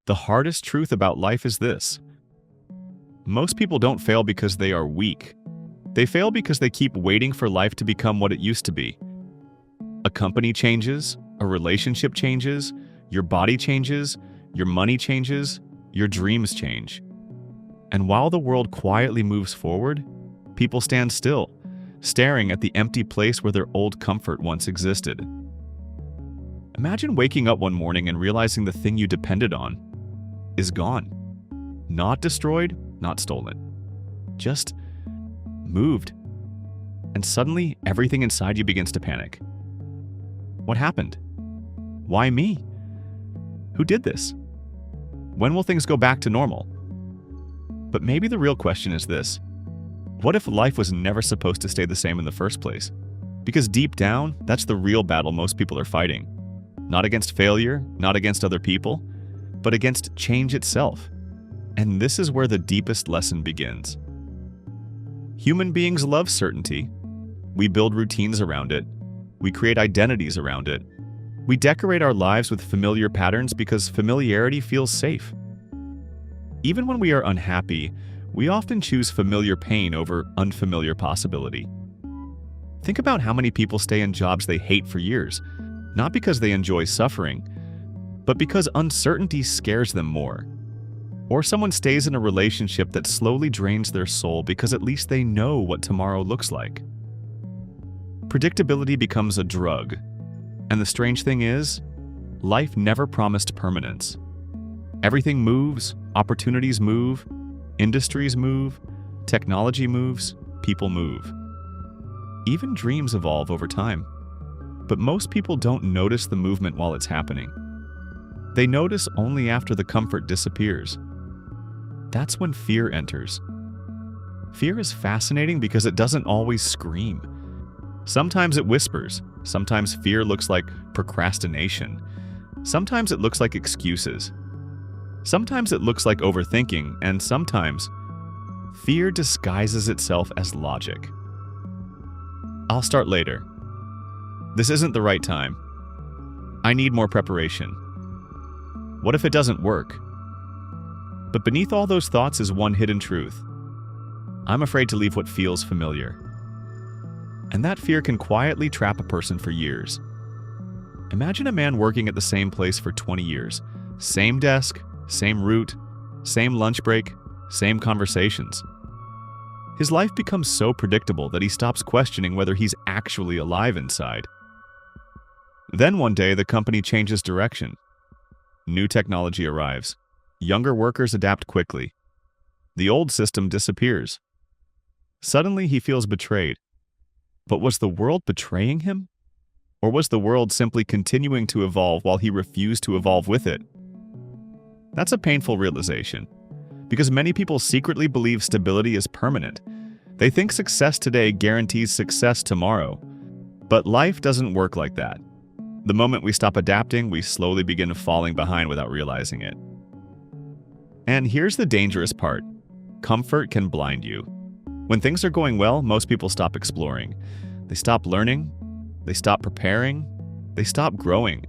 The hardest truth about life is this: most people don't fail because they are weak. They fail because they keep waiting for life to become what it used to be. A company changes, a relationship changes, your body changes, your money changes, your dreams change. And while the world quietly moves forward, people stand still, staring at the empty place where their old comfort once existed. Imagine waking up one morning and realizing the thing you depended on is gone. Not destroyed, not stolen. Just moved. And suddenly, everything inside you begins to panic. What happened? Why me? Who did this? When will things go back to normal? But maybe the real question is this: what if life was never supposed to stay the same in the first place? Because deep down, that's the real battle most people are fighting. Not against failure, not against other people, but against change itself. And this is where the deepest lesson begins. Human beings love certainty. We build routines around it. We create identities around it. We decorate our lives with familiar patterns because familiarity feels safe. Even when we are unhappy, we often choose familiar pain over unfamiliar possibility. Think about how many people stay in jobs they hate for years, not because they enjoy suffering, but because uncertainty scares them more. Or someone stays in a relationship that slowly drains their soul because at least they know what tomorrow looks like. Predictability becomes a drug. And the strange thing is, life never promised permanence. Everything moves, opportunities move, industries move, technology moves, people move. Even dreams evolve over time. But most people don't notice the movement while it's happening. They notice only after the comfort disappears. That's when fear enters. Fear is fascinating because it doesn't always scream. Sometimes it whispers. Sometimes fear looks like procrastination. Sometimes it looks like excuses. Sometimes it looks like overthinking, and sometimes fear disguises itself as logic. I'll start later. This isn't the right time. I need more preparation. What if it doesn't work? But beneath all those thoughts is one hidden truth. I'm afraid to leave what feels familiar. And that fear can quietly trap a person for years. Imagine a man working at the same place for 20 years. Same desk, same route, same lunch break, same conversations. His life becomes so predictable that he stops questioning whether he's actually alive inside. Then one day, the company changes direction. New technology arrives. Younger workers adapt quickly. The old system disappears. Suddenly, he feels betrayed. But was the world betraying him? Or was the world simply continuing to evolve while he refused to evolve with it? That's a painful realization, because many people secretly believe stability is permanent. They think success today guarantees success tomorrow. But life doesn't work like that. The moment we stop adapting, we slowly begin falling behind without realizing it. And here's the dangerous part. Comfort can blind you. When things are going well, most people stop exploring. They stop learning. They stop preparing. They stop growing.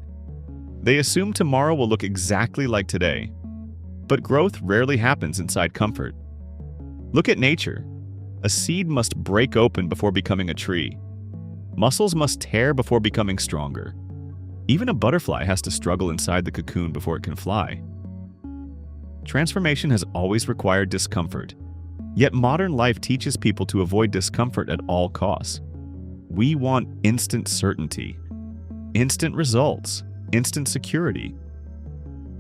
They assume tomorrow will look exactly like today. But growth rarely happens inside comfort. Look at nature. A seed must break open before becoming a tree. Muscles must tear before becoming stronger. Even a butterfly has to struggle inside the cocoon before it can fly. Transformation has always required discomfort. Yet modern life teaches people to avoid discomfort at all costs. We want instant certainty, instant results, instant security.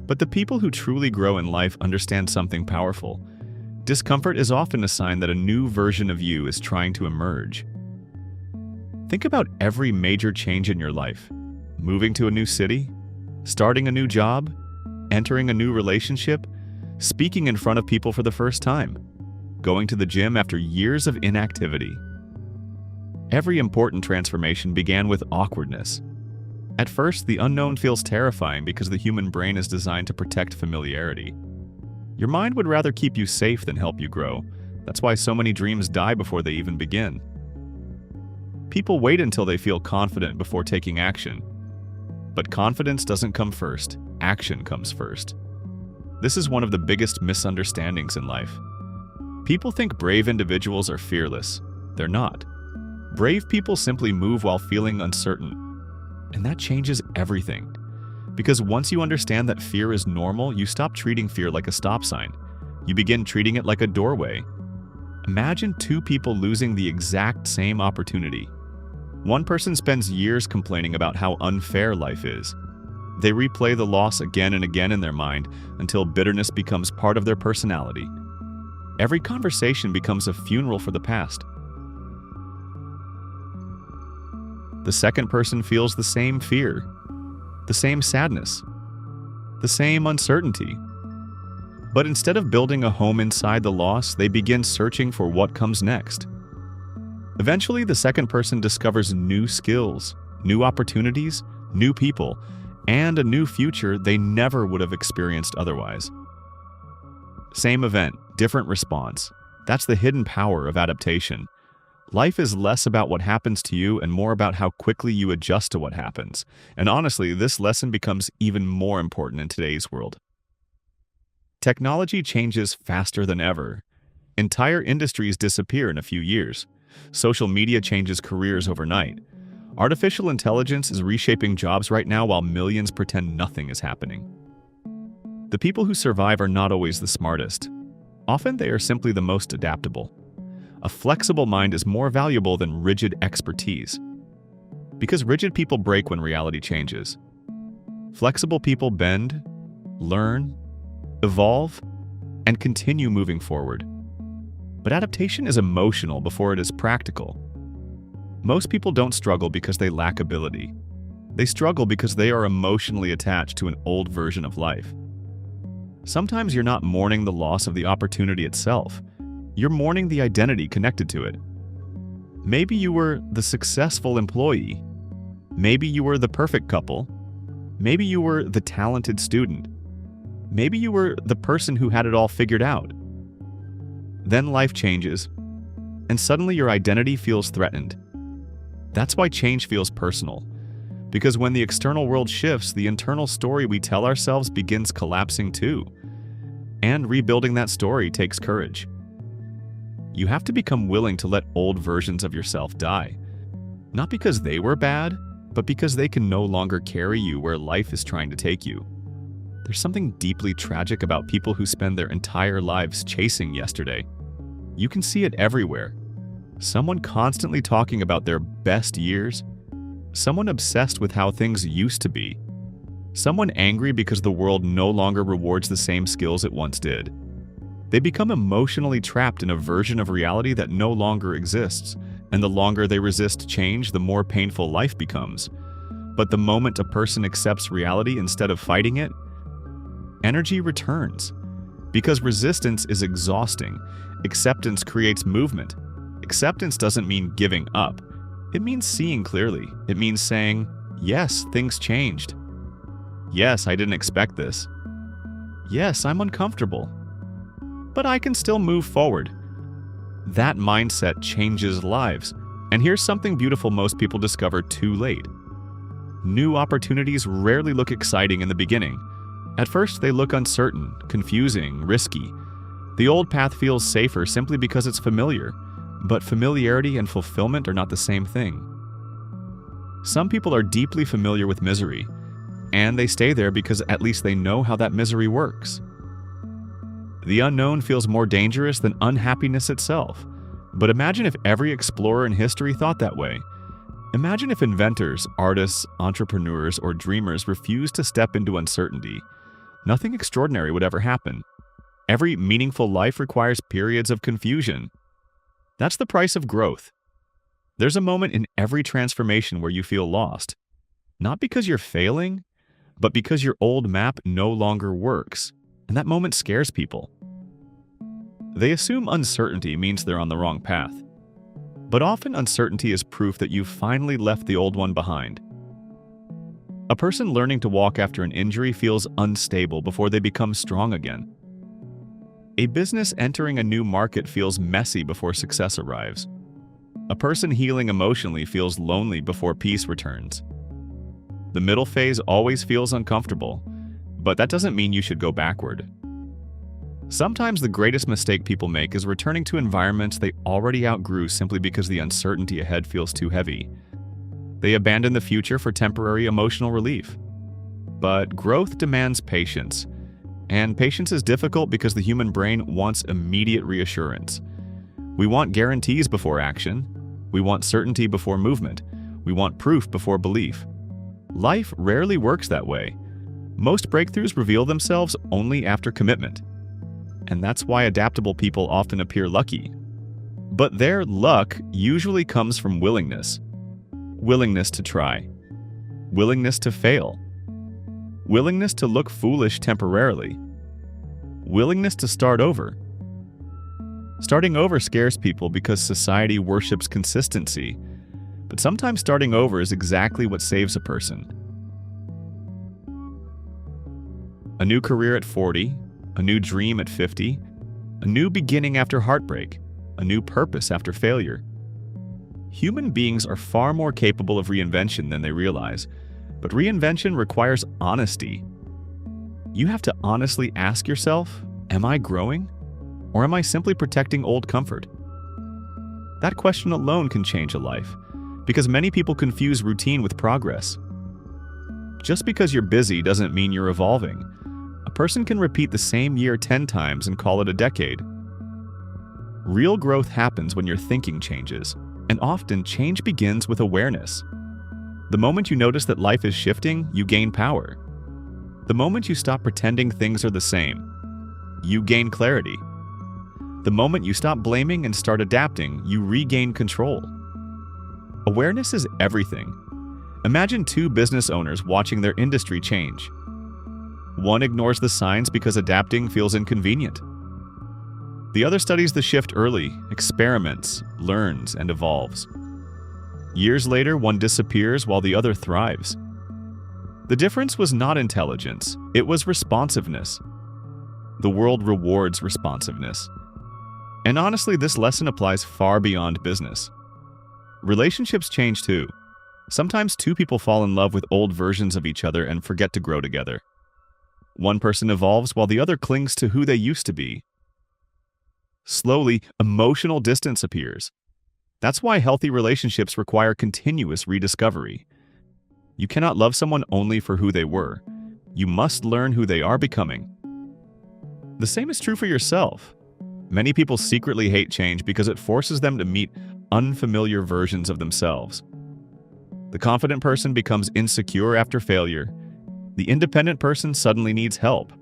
But the people who truly grow in life understand something powerful. Discomfort is often a sign that a new version of you is trying to emerge. Think about every major change in your life. Moving to a new city, starting a new job, entering a new relationship, speaking in front of people for the first time, going to the gym after years of inactivity. Every important transformation began with awkwardness. At first, the unknown feels terrifying because the human brain is designed to protect familiarity. Your mind would rather keep you safe than help you grow. That's why so many dreams die before they even begin. People wait until they feel confident before taking action. But confidence doesn't come first. Action comes first. This is one of the biggest misunderstandings in life. People think brave individuals are fearless. They're not. Brave people simply move while feeling uncertain. And that changes everything. Because once you understand that fear is normal, you stop treating fear like a stop sign. You begin treating it like a doorway. Imagine two people losing the exact same opportunity. One person spends years complaining about how unfair life is. They replay the loss again and again in their mind until bitterness becomes part of their personality. Every conversation becomes a funeral for the past. The second person feels the same fear, the same sadness, the same uncertainty. But instead of building a home inside the loss, they begin searching for what comes next. Eventually, the second person discovers new skills, new opportunities, new people, and a new future they never would have experienced otherwise. Same event, different response. That's the hidden power of adaptation. Life is less about what happens to you and more about how quickly you adjust to what happens. And honestly, this lesson becomes even more important in today's world. Technology changes faster than ever. Entire industries disappear in a few years. Social media changes careers overnight. Artificial intelligence is reshaping jobs right now while millions pretend nothing is happening. The people who survive are not always the smartest. Often they are simply the most adaptable. A flexible mind is more valuable than rigid expertise. Because rigid people break when reality changes. Flexible people bend, learn, evolve, and continue moving forward. But adaptation is emotional before it is practical. Most people don't struggle because they lack ability. They struggle because they are emotionally attached to an old version of life. Sometimes you're not mourning the loss of the opportunity itself. You're mourning the identity connected to it. Maybe you were the successful employee. Maybe you were the perfect couple. Maybe you were the talented student. Maybe you were the person who had it all figured out. Then life changes, and suddenly your identity feels threatened. That's why change feels personal. Because when the external world shifts, the internal story we tell ourselves begins collapsing too. And rebuilding that story takes courage. You have to become willing to let old versions of yourself die. Not because they were bad, but because they can no longer carry you where life is trying to take you. There's something deeply tragic about people who spend their entire lives chasing yesterday. You can see it everywhere. Someone constantly talking about their best years. Someone obsessed with how things used to be. Someone angry because the world no longer rewards the same skills it once did. They become emotionally trapped in a version of reality that no longer exists, and the longer they resist change, the more painful life becomes. But the moment a person accepts reality instead of fighting it, energy returns. Because resistance is exhausting, acceptance creates movement. Acceptance doesn't mean giving up. It means seeing clearly. It means saying, yes, things changed. Yes, I didn't expect this. Yes, I'm uncomfortable. But I can still move forward. That mindset changes lives. And here's something beautiful most people discover too late. New opportunities rarely look exciting in the beginning. At first, they look uncertain, confusing, risky. The old path feels safer simply because it's familiar. But familiarity and fulfillment are not the same thing. Some people are deeply familiar with misery, and they stay there because at least they know how that misery works. The unknown feels more dangerous than unhappiness itself. But imagine if every explorer in history thought that way. Imagine if inventors, artists, entrepreneurs, or dreamers refused to step into uncertainty. Nothing extraordinary would ever happen. Every meaningful life requires periods of confusion. That's the price of growth. There's a moment in every transformation where you feel lost. Not because you're failing, but because your old map no longer works. And that moment scares people. They assume uncertainty means they're on the wrong path. But often uncertainty is proof that you've finally left the old one behind. A person learning to walk after an injury feels unstable before they become strong again. A business entering a new market feels messy before success arrives. A person healing emotionally feels lonely before peace returns. The middle phase always feels uncomfortable, but that doesn't mean you should go backward. Sometimes the greatest mistake people make is returning to environments they already outgrew simply because the uncertainty ahead feels too heavy. They abandon the future for temporary emotional relief. But growth demands patience, and patience is difficult because the human brain wants immediate reassurance. We want guarantees before action. We want certainty before movement. We want proof before belief. Life rarely works that way. Most breakthroughs reveal themselves only after commitment. And that's why adaptable people often appear lucky. But their luck usually comes from willingness. Willingness to try. Willingness to fail. Willingness to look foolish temporarily. Willingness to start over. Starting over scares people because society worships consistency, but sometimes starting over is exactly what saves a person. A new career at 40, a new dream at 50, a new beginning after heartbreak, a new purpose after failure. Human beings are far more capable of reinvention than they realize, but reinvention requires honesty. You have to honestly ask yourself, am I growing? Or am I simply protecting old comfort? That question alone can change a life, because many people confuse routine with progress. Just because you're busy doesn't mean you're evolving. A person can repeat the same year 10 times and call it a decade. Real growth happens when your thinking changes, and often change begins with awareness. The moment you notice that life is shifting, you gain power. The moment you stop pretending things are the same, you gain clarity. The moment you stop blaming and start adapting, you regain control. Awareness is everything. Imagine two business owners watching their industry change. One ignores the signs because adapting feels inconvenient. The other studies the shift early, experiments, learns, and evolves. Years later, one disappears while the other thrives. The difference was not intelligence, it was responsiveness. The world rewards responsiveness. And honestly, this lesson applies far beyond business. Relationships change too. Sometimes two people fall in love with old versions of each other and forget to grow together. One person evolves while the other clings to who they used to be. Slowly, emotional distance appears. That's why healthy relationships require continuous rediscovery. You cannot love someone only for who they were. You must learn who they are becoming. The same is true for yourself. Many people secretly hate change because it forces them to meet unfamiliar versions of themselves. The confident person becomes insecure after failure. The independent person suddenly needs help.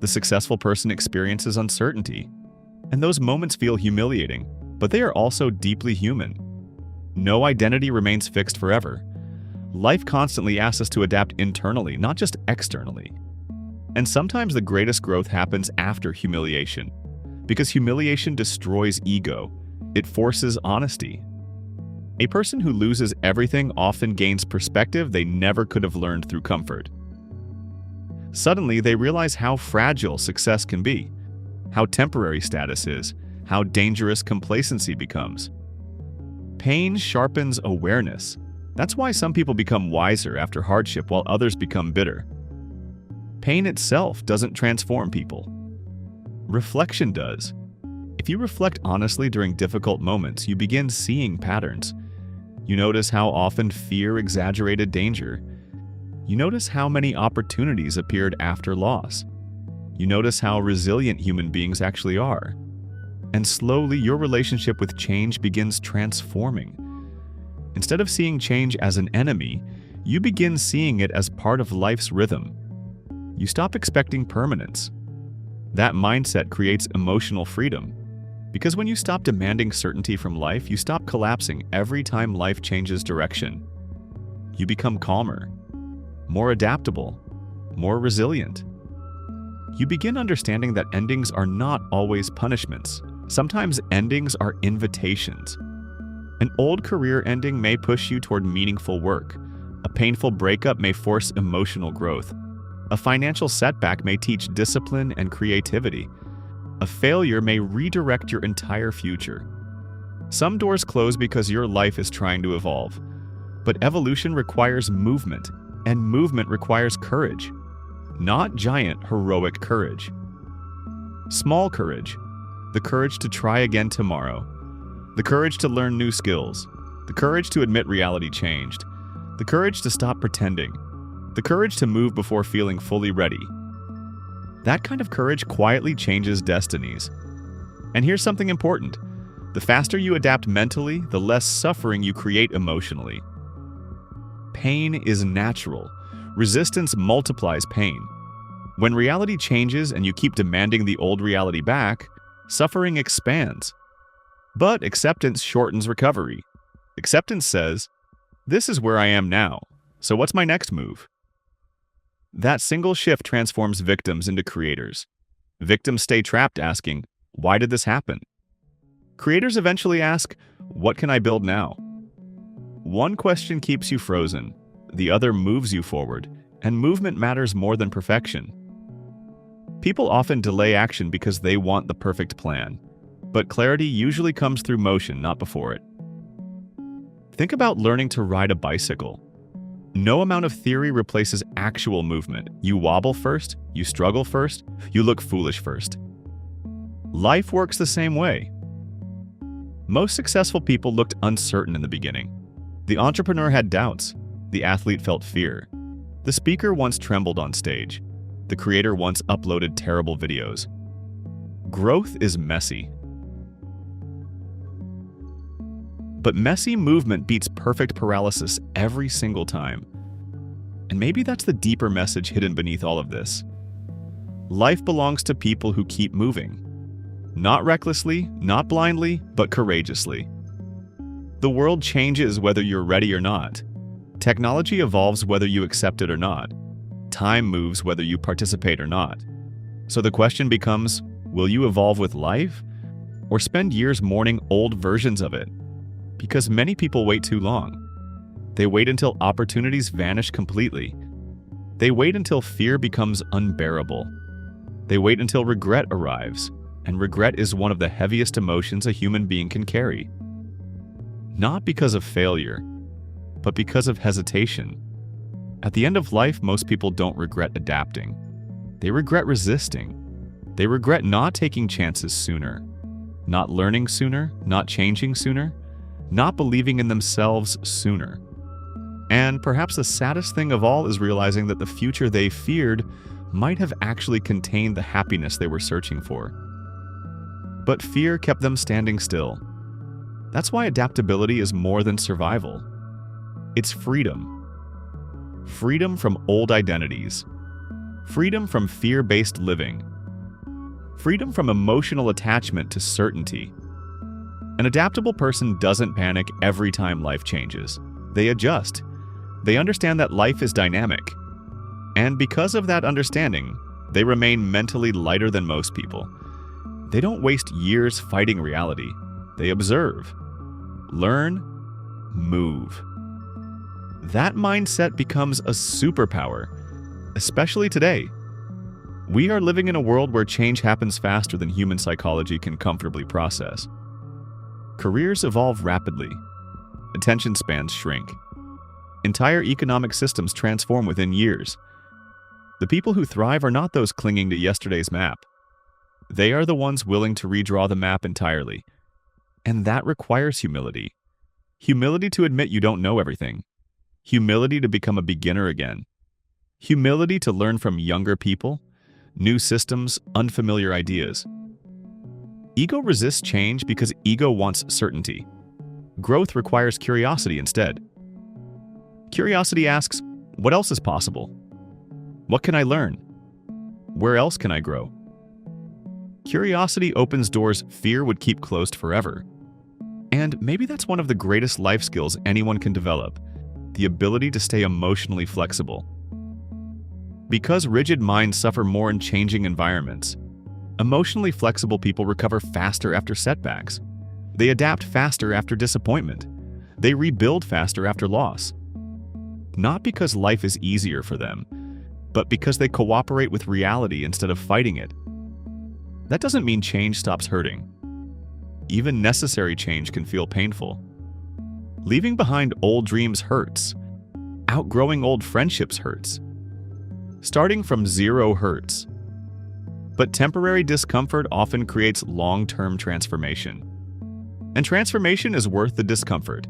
The successful person experiences uncertainty. And those moments feel humiliating, but they are also deeply human. No identity remains fixed forever. Life constantly asks us to adapt internally, not just externally. And sometimes the greatest growth happens after humiliation, because humiliation destroys ego. It forces honesty. A person who loses everything often gains perspective they never could have learned through comfort. Suddenly, they realize how fragile success can be, how temporary status is, how dangerous complacency becomes. Pain sharpens awareness. That's why some people become wiser after hardship while others become bitter. Pain itself doesn't transform people. Reflection does. If you reflect honestly during difficult moments, you begin seeing patterns. You notice how often fear exaggerated danger. You notice how many opportunities appeared after loss. You notice how resilient human beings actually are. And slowly, your relationship with change begins transforming. Instead of seeing change as an enemy, you begin seeing it as part of life's rhythm. You stop expecting permanence. That mindset creates emotional freedom. Because when you stop demanding certainty from life, you stop collapsing every time life changes direction. You become calmer, more adaptable, more resilient. You begin understanding that endings are not always punishments. Sometimes endings are invitations. An old career ending may push you toward meaningful work. A painful breakup may force emotional growth. A financial setback may teach discipline and creativity. A failure may redirect your entire future. Some doors close because your life is trying to evolve. But evolution requires movement, and movement requires courage. Not giant, heroic courage. Small courage. The courage to try again tomorrow. The courage to learn new skills. The courage to admit reality changed. The courage to stop pretending. The courage to move before feeling fully ready. That kind of courage quietly changes destinies. And here's something important. The faster you adapt mentally, the less suffering you create emotionally. Pain is natural. Resistance multiplies pain. When reality changes and you keep demanding the old reality back, suffering expands. But acceptance shortens recovery. Acceptance says, "This is where I am now, so what's my next move?" That single shift transforms victims into creators. Victims stay trapped asking, "Why did this happen?" Creators eventually ask, "What can I build now?" One question keeps you frozen, the other moves you forward, and movement matters more than perfection. People often delay action because they want the perfect plan, but clarity usually comes through motion, not before it. Think about learning to ride a bicycle. No amount of theory replaces actual movement. You wobble first, you struggle first, you look foolish first. Life works the same way. Most successful people looked uncertain in the beginning. The entrepreneur had doubts. The athlete felt fear. The speaker once trembled on stage. The creator once uploaded terrible videos. Growth is messy. But messy movement beats perfect paralysis every single time. And maybe that's the deeper message hidden beneath all of this. Life belongs to people who keep moving. Not recklessly, not blindly, but courageously. The world changes whether you're ready or not. Technology evolves whether you accept it or not. Time moves whether you participate or not. So the question becomes, will you evolve with life? Or spend years mourning old versions of it? Because many people wait too long. They wait until opportunities vanish completely. They wait until fear becomes unbearable. They wait until regret arrives. And regret is one of the heaviest emotions a human being can carry. Not because of failure, but because of hesitation. At the end of life, most people don't regret adapting. They regret resisting. They regret not taking chances sooner, not learning sooner, not changing sooner, not believing in themselves sooner. And perhaps the saddest thing of all is realizing that the future they feared might have actually contained the happiness they were searching for. But fear kept them standing still. That's why adaptability is more than survival. It's freedom. Freedom from old identities. Freedom from fear-based living. Freedom from emotional attachment to certainty. An adaptable person doesn't panic every time life changes. They adjust. They understand that life is dynamic. And because of that understanding, they remain mentally lighter than most people. They don't waste years fighting reality. They observe, learn, move. That mindset becomes a superpower, especially today. We are living in a world where change happens faster than human psychology can comfortably process. Careers evolve rapidly. Attention spans shrink. Entire economic systems transform within years. The people who thrive are not those clinging to yesterday's map. They are the ones willing to redraw the map entirely. And that requires humility. Humility to admit you don't know everything. Humility to become a beginner again. Humility to learn from younger people, new systems, unfamiliar ideas. Ego resists change because ego wants certainty. Growth requires curiosity instead. Curiosity asks, what else is possible? What can I learn? Where else can I grow? Curiosity opens doors fear would keep closed forever. And maybe that's one of the greatest life skills anyone can develop, the ability to stay emotionally flexible. Because rigid minds suffer more in changing environments, emotionally flexible people recover faster after setbacks. They adapt faster after disappointment. They rebuild faster after loss. Not because life is easier for them, but because they cooperate with reality instead of fighting it. That doesn't mean change stops hurting. Even necessary change can feel painful. Leaving behind old dreams hurts. Outgrowing old friendships hurts. Starting from zero hurts. But temporary discomfort often creates long-term transformation. And transformation is worth the discomfort.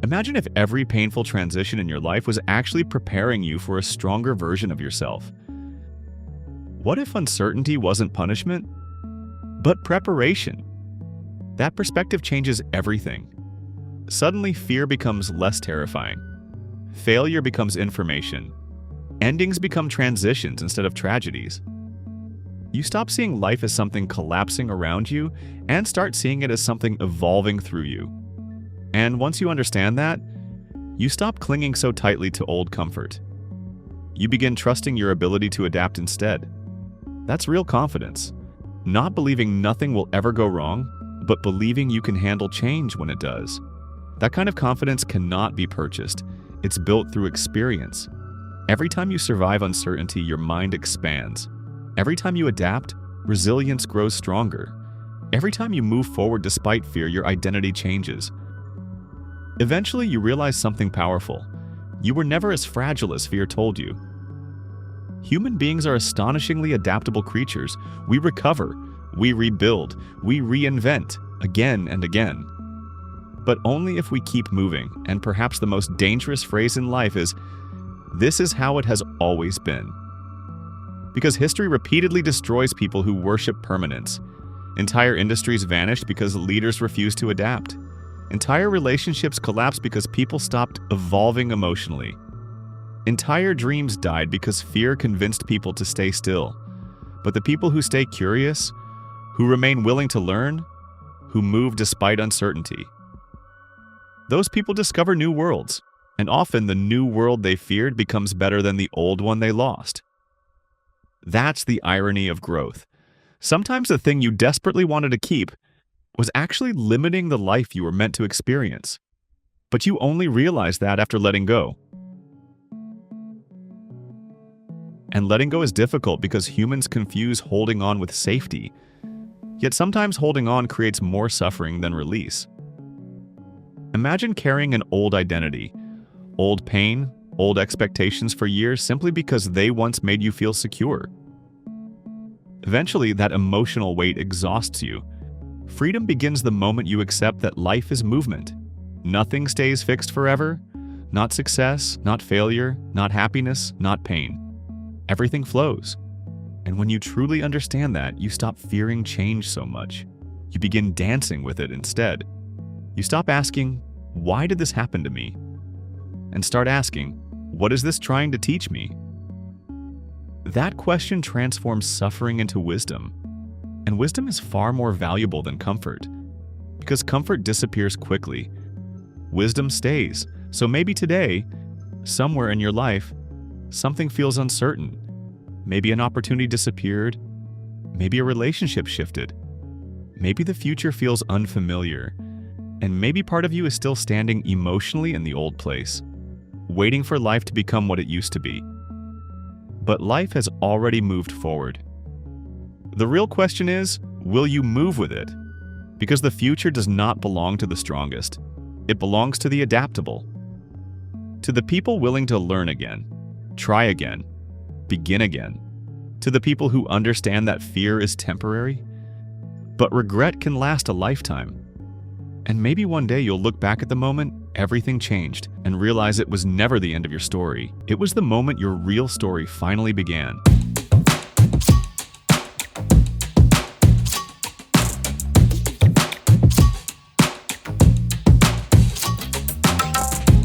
Imagine if every painful transition in your life was actually preparing you for a stronger version of yourself. What if uncertainty wasn't punishment, but preparation? That perspective changes everything. Suddenly, fear becomes less terrifying. Failure becomes information. Endings become transitions instead of tragedies. You stop seeing life as something collapsing around you and start seeing it as something evolving through you. And once you understand that, you stop clinging so tightly to old comfort. You begin trusting your ability to adapt instead. That's real confidence. Not believing nothing will ever go wrong, but believing you can handle change when it does. That kind of confidence cannot be purchased. It's built through experience. Every time you survive uncertainty, your mind expands. Every time you adapt, resilience grows stronger. Every time you move forward despite fear, your identity changes. Eventually, you realize something powerful. You were never as fragile as fear told you. Human beings are astonishingly adaptable creatures. We recover, we rebuild, we reinvent again and again. But only if we keep moving, and perhaps the most dangerous phrase in life is, "This is how it has always been." Because history repeatedly destroys people who worship permanence. Entire industries vanished because leaders refused to adapt. Entire relationships collapsed because people stopped evolving emotionally. Entire dreams died because fear convinced people to stay still. But the people who stay curious, who remain willing to learn, who move despite uncertainty, those people discover new worlds, and often the new world they feared becomes better than the old one they lost. That's the irony of growth. Sometimes the thing you desperately wanted to keep was actually limiting the life you were meant to experience. But you only realized that after letting go. And letting go is difficult because humans confuse holding on with safety. Yet sometimes holding on creates more suffering than release. Imagine carrying an old identity, old pain, old expectations for years simply because they once made you feel secure. Eventually, that emotional weight exhausts you. Freedom begins the moment you accept that life is movement. Nothing stays fixed forever. Not success, not failure, not happiness, not pain. Everything flows. And when you truly understand that, you stop fearing change so much. You begin dancing with it instead. You stop asking, "Why did this happen to me?" and start asking, "What is this trying to teach me?" That question transforms suffering into wisdom. And wisdom is far more valuable than comfort. Because comfort disappears quickly. Wisdom stays. So maybe today, somewhere in your life, something feels uncertain. Maybe an opportunity disappeared. Maybe a relationship shifted. Maybe the future feels unfamiliar. And maybe part of you is still standing emotionally in the old place, waiting for life to become what it used to be. But life has already moved forward. The real question is, will you move with it? Because the future does not belong to the strongest. It belongs to the adaptable. To the people willing to learn again, try again, begin again. To the people who understand that fear is temporary, but regret can last a lifetime. And maybe one day you'll look back at the moment everything changed and realize it was never the end of your story. It was the moment your real story finally began.